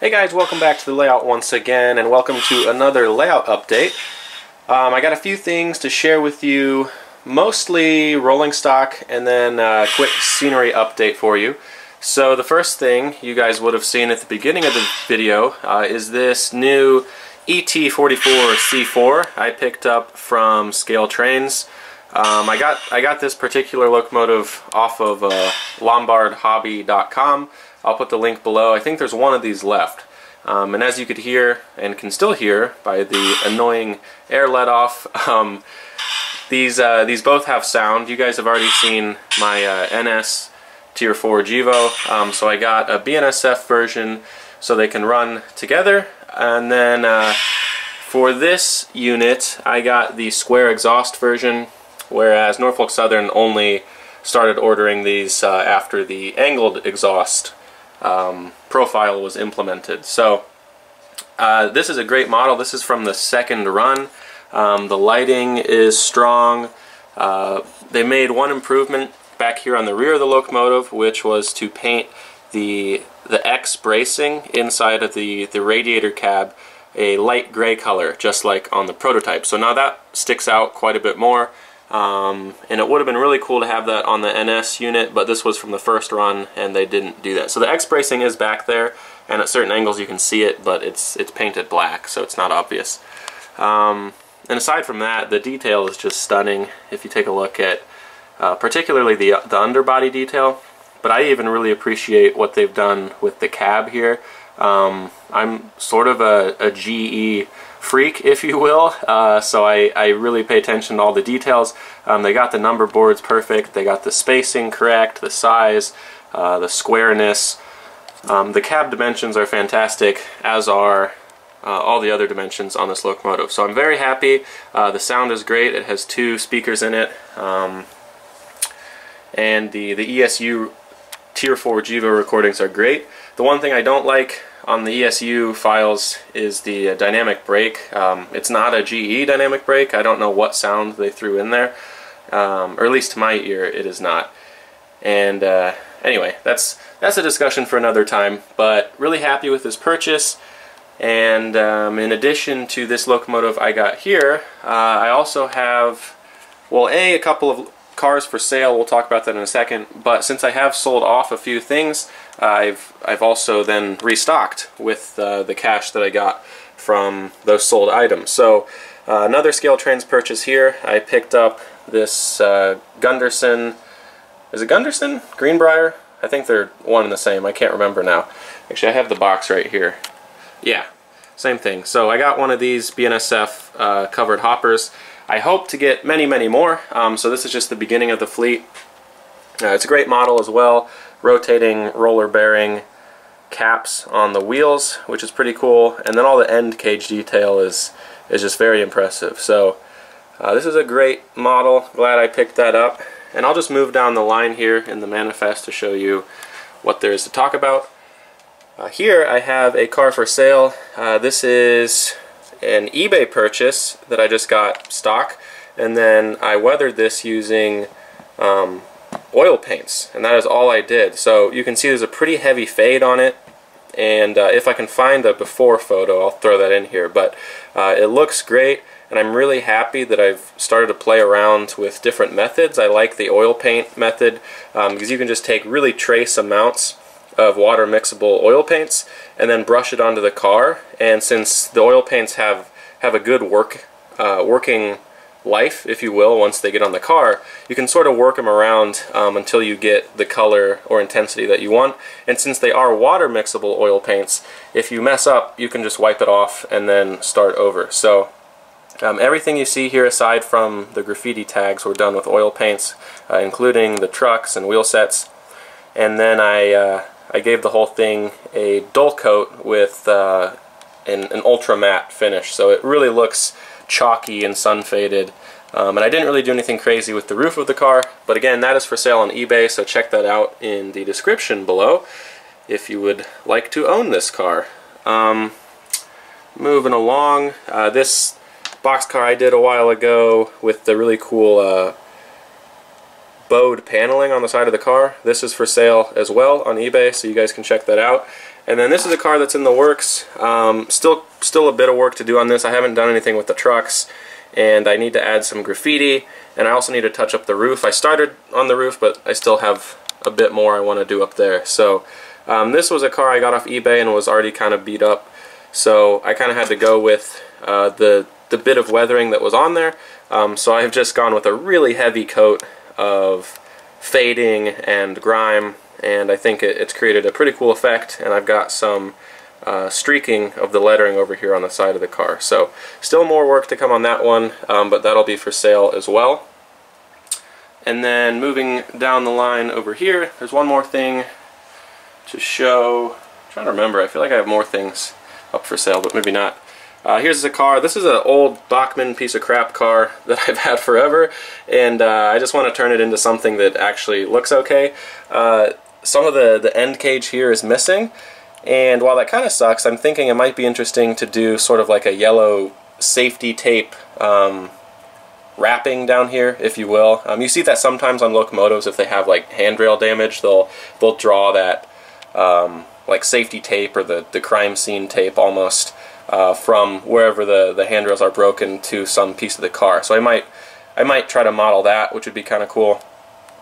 Hey guys, welcome back to the layout once again, and welcome to another layout update. I got a few things to share with you, mostly rolling stock, and then a quick scenery update for you. So the first thing you guys would have seen at the beginning of the video is this new ET44C4 I picked up from Scale Trains. I got this particular locomotive off of lombardhobby.com. I'll put the link below. I think there's one of these left. And as you could hear, and can still hear by the annoying air let-off, these both have sound. You guys have already seen my NS Tier 4 GEVO, so I got a BNSF version so they can run together. And then for this unit, I got the square exhaust version, whereas Norfolk Southern only started ordering these after the angled exhaust profile was implemented. So this is a great model. This is from the second run. The lighting is strong. They made one improvement back here on the rear of the locomotive, which was to paint the X bracing inside of the radiator cab a light gray color, just like on the prototype. So now that sticks out quite a bit more. And it would have been really cool to have that on the NS unit, but this was from the first run and they didn't do that. So the X bracing is back there, and at certain angles you can see it, but it's painted black, so it's not obvious. And aside from that, the detail is just stunning if you take a look at particularly the underbody detail, but I even really appreciate what they've done with the cab here. I'm sort of a GE freak, if you will, so I really pay attention to all the details. They got the number boards perfect, they got the spacing correct, the size, the squareness. The cab dimensions are fantastic, as are all the other dimensions on this locomotive. So I'm very happy. The sound is great. It has 2 speakers in it, and the ESU Tier 4 GEVO recordings are great. The one thing I don't like on the ESU files is the dynamic brake. It's not a GE dynamic brake. I don't know what sound they threw in there, or at least to my ear it is not. And anyway, that's a discussion for another time, but really happy with this purchase. And in addition to this locomotive I got here, I also have, well, a couple of cars for sale. We'll talk about that in a second, but since I have sold off a few things, I've also then restocked with the cash that I got from those sold items. So another Scale Trains purchase here. I picked up this Gunderson, is it Gunderson? Greenbrier? I think they're one and the same. I can't remember now. Actually, I have the box right here. Yeah, same thing. So I got one of these BNSF covered hoppers. I hope to get many, many more, so this is just the beginning of the fleet. It's a great model as well. Rotating roller bearing caps on the wheels, which is pretty cool, and then all the end cage detail is just very impressive. So this is a great model. Glad I picked that up. And I'll just move down the line here in the manifest to show you what there is to talk about. Here I have a car for sale. This is an eBay purchase that I just got stock, and then I weathered this using oil paints, and that is all I did. So you can see there's a pretty heavy fade on it, and if I can find a before photo I'll throw that in here, but it looks great, and I'm really happy that I've started to play around with different methods. I like the oil paint method because you can just take really trace amounts of water mixable oil paints and then brush it onto the car, and since the oil paints have a good working life, if you will, once they get on the car, you can sort of work them around until you get the color or intensity that you want. And since they are water mixable oil paints, if you mess up you can just wipe it off and then start over. So everything you see here aside from the graffiti tags were done with oil paints, including the trucks and wheel sets. And then I gave the whole thing a dull coat with an ultra matte finish, so it really looks chalky and sun faded. And I didn't really do anything crazy with the roof of the car, but again, that is for sale on eBay, so check that out in the description below if you would like to own this car. Moving along, this boxcar I did a while ago with the really cool bowed paneling on the side of the car. This is for sale as well on eBay, so you guys can check that out. And then this is a car that's in the works. Still a bit of work to do on this. I haven't done anything with the trucks, and I need to add some graffiti, and I also need to touch up the roof. I started on the roof, but I still have a bit more I want to do up there. So this was a car I got off eBay and was already kind of beat up, so I kind of had to go with the bit of weathering that was on there. So I've just gone with a really heavy coat of fading and grime, and I think it's created a pretty cool effect, and I've got some streaking of the lettering over here on the side of the car. So still more work to come on that one, but that'll be for sale as well. And then moving down the line over here, there's one more thing to show. I'm trying to remember, I feel like I have more things up for sale, but maybe not. Here's a car. This is an old Bachmann piece of crap car that I've had forever, and I just want to turn it into something that actually looks okay. Some of the end cage here is missing, and while that kind of sucks, I'm thinking it might be interesting to do sort of like a yellow safety tape wrapping down here, if you will. You see that sometimes on locomotives, if they have like handrail damage, they'll draw that like safety tape or the crime scene tape almost from wherever the handrails are broken to some piece of the car. So I might try to model that, which would be kind of cool.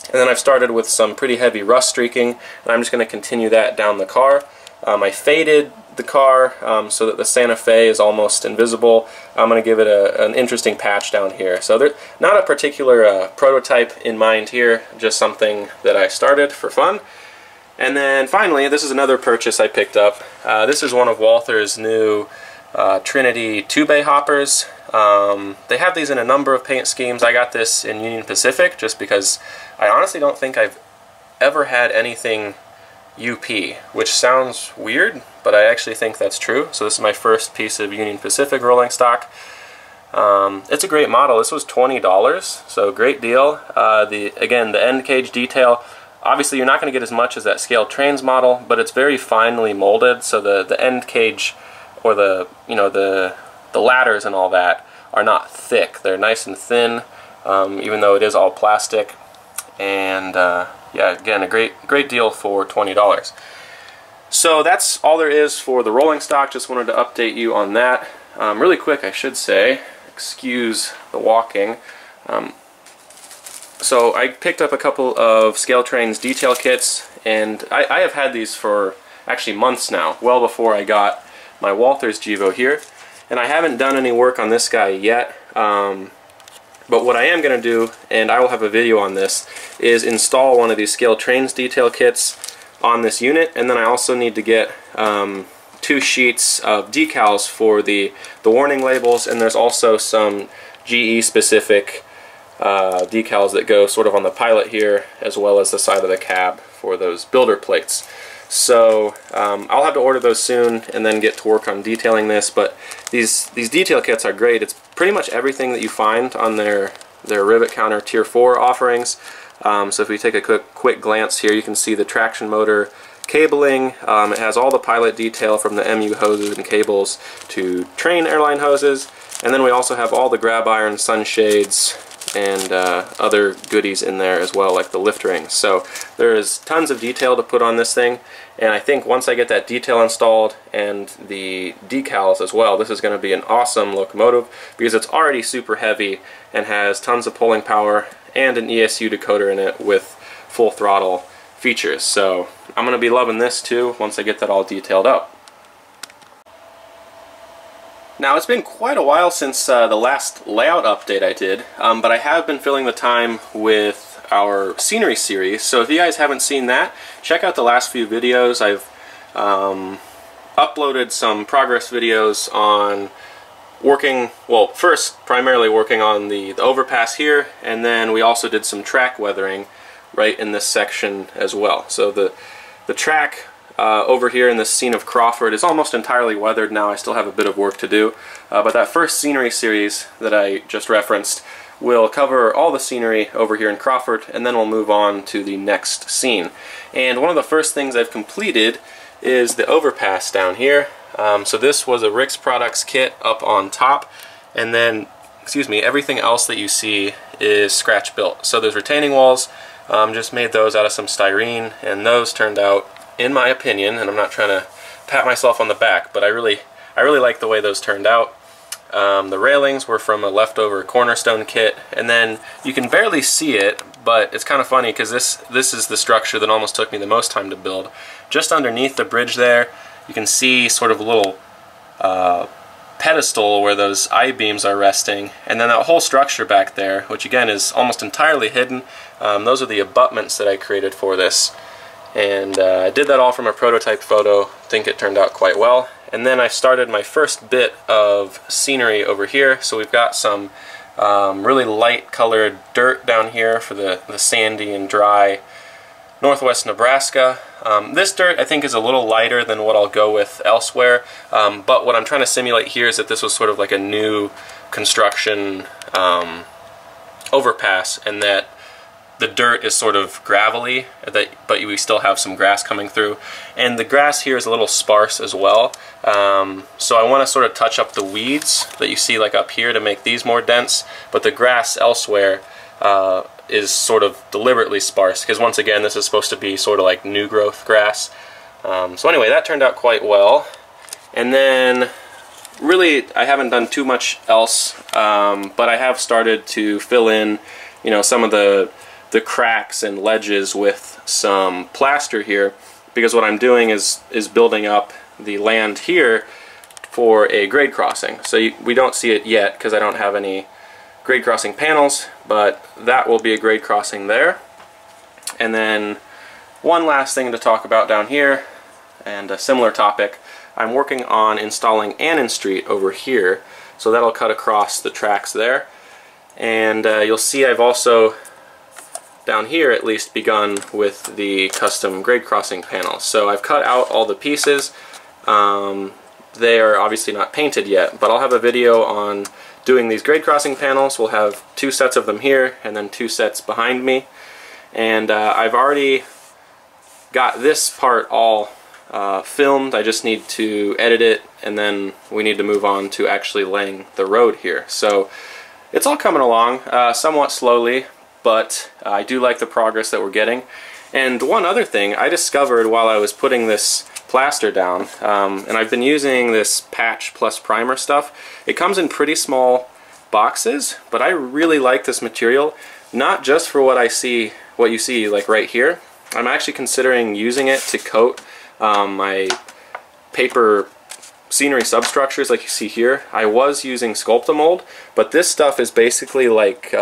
And then I've started with some pretty heavy rust streaking, and I'm just going to continue that down the car. I faded the car so that the Santa Fe is almost invisible. I'm going to give it an interesting patch down here. So there's not a particular prototype in mind here, just something that I started for fun. And then finally, this is another purchase I picked up. This is one of Walthers' new Trinity 2-bay hoppers. They have these in a number of paint schemes. I got this in Union Pacific just because I honestly don't think I've ever had anything UP, which sounds weird, but I actually think that's true. So this is my first piece of Union Pacific rolling stock. It's a great model. This was $20, so great deal. Again, the end cage detail, obviously you're not going to get as much as that scaled trains model, but it's very finely molded, so the end cage or the ladders and all that are not thick. They're nice and thin, even though it is all plastic. And yeah, again, a great deal for $20. So that's all there is for the rolling stock. Just wanted to update you on that. Really quick, I should say, excuse the walking. So I picked up a couple of Scale Trains detail kits, and I have had these for actually months now, well before I got my Walthers GEVO here. And I haven't done any work on this guy yet. But what I am going to do, and I will have a video on this, is install one of these Scale Trains detail kits on this unit, and then I also need to get 2 sheets of decals for the warning labels, and there's also some GE specific decals that go sort of on the pilot here, as well as the side of the cab for those builder plates. So I'll have to order those soon and then get to work on detailing this, but these detail kits are great. It's pretty much everything that you find on their rivet counter Tier 4 offerings. So if we take a quick glance here, you can see the traction motor cabling. It has all the pilot detail from the MU hoses and cables to train airline hoses, and then we also have all the grab iron, sunshades, and other goodies in there as well, like the lift rings. So there is tons of detail to put on this thing, and I think once I get that detail installed and the decals as well, this is going to be an awesome locomotive because it's already super heavy and has tons of pulling power and an ESU decoder in it with full throttle features. So I'm going to be loving this too once I get that all detailed up. Now, it's been quite a while since the last layout update I did, but I have been filling the time with our scenery series, so if you guys haven't seen that, check out the last few videos. I've uploaded some progress videos on working, well, first primarily working on the overpass here, and then we also did some track weathering right in this section as well. So the track over here in this scene of Crawford is almost entirely weathered now. I still have a bit of work to do, but that first scenery series that I just referenced will cover all the scenery over here in Crawford, and then we'll move on to the next scene. And one of the first things I've completed is the overpass down here. So this was a Rick's Products kit up on top, and then, excuse me, everything else that you see is scratch built. So there's retaining walls, just made those out of some styrene, and those turned out, in my opinion, and I'm not trying to pat myself on the back, but I really like the way those turned out. The railings were from a leftover cornerstone kit, and then you can barely see it, but it's kind of funny because this is the structure that almost took me the most time to build. Just underneath the bridge there, you can see sort of a little pedestal where those I-beams are resting, and then that whole structure back there, which again is almost entirely hidden. Those are the abutments that I created for this, and I did that all from a prototype photo. I think it turned out quite well. And then I started my first bit of scenery over here. So we've got some really light colored dirt down here for the sandy and dry northwest Nebraska. This dirt I think is a little lighter than what I'll go with elsewhere, but what I'm trying to simulate here is that this was sort of like a new construction overpass, and that the dirt is sort of gravelly, but we still have some grass coming through. And the grass here is a little sparse as well. So I want to sort of touch up the weeds that you see like up here to make these more dense, but the grass elsewhere is sort of deliberately sparse, because once again this is supposed to be sort of like new growth grass. So anyway, that turned out quite well. And then really I haven't done too much else, but I have started to fill in, you know, some of the cracks and ledges with some plaster here, because what I'm doing is building up the land here for a grade crossing. So we don't see it yet because I don't have any grade crossing panels, but that will be a grade crossing there. And then one last thing to talk about down here, and a similar topic, I'm working on installing Annin Street over here, so that'll cut across the tracks there. And you'll see I've also down here at least begun with the custom grade crossing panels. So I've cut out all the pieces. They are obviously not painted yet, but I'll have a video on doing these grade crossing panels. We'll have 2 sets of them here and then 2 sets behind me. And I've already got this part all filmed. I just need to edit it, and then we need to move on to actually laying the road here. So it's all coming along somewhat slowly, but I do like the progress that we're getting. And one other thing I discovered while I was putting this plaster down, and I've been using this patch plus primer stuff. It comes in pretty small boxes, but I really like this material, not just for what you see like right here. I'm actually considering using it to coat my paper scenery substructures like you see here. I was using Sculptamold, but this stuff is basically like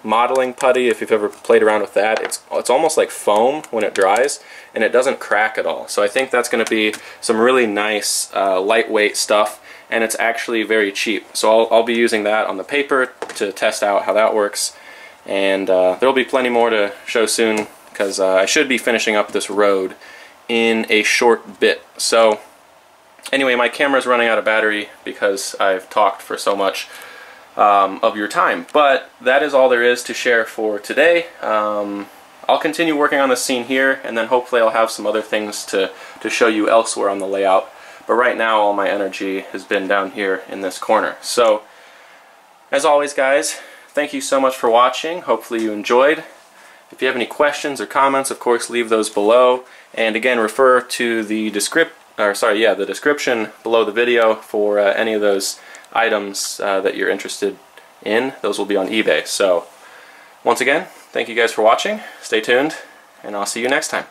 modeling putty. If you've ever played around with that, it's almost like foam when it dries, and it doesn't crack at all. So I think that's going to be some really nice lightweight stuff, and it's actually very cheap. So I'll be using that on the paper to test out how that works, and there'll be plenty more to show soon, because I should be finishing up this road in a short bit. So anyway, my camera's running out of battery because I've talked for so much of your time. But that is all there is to share for today. I'll continue working on this scene here, and then hopefully I'll have some other things to show you elsewhere on the layout. But right now all my energy has been down here in this corner. So as always, guys, thank you so much for watching. Hopefully you enjoyed. If you have any questions or comments, of course, leave those below. And again, refer to the description below the video for any of those items that you're interested in. Those will be on eBay. So once again, thank you guys for watching. Stay tuned, and I'll see you next time.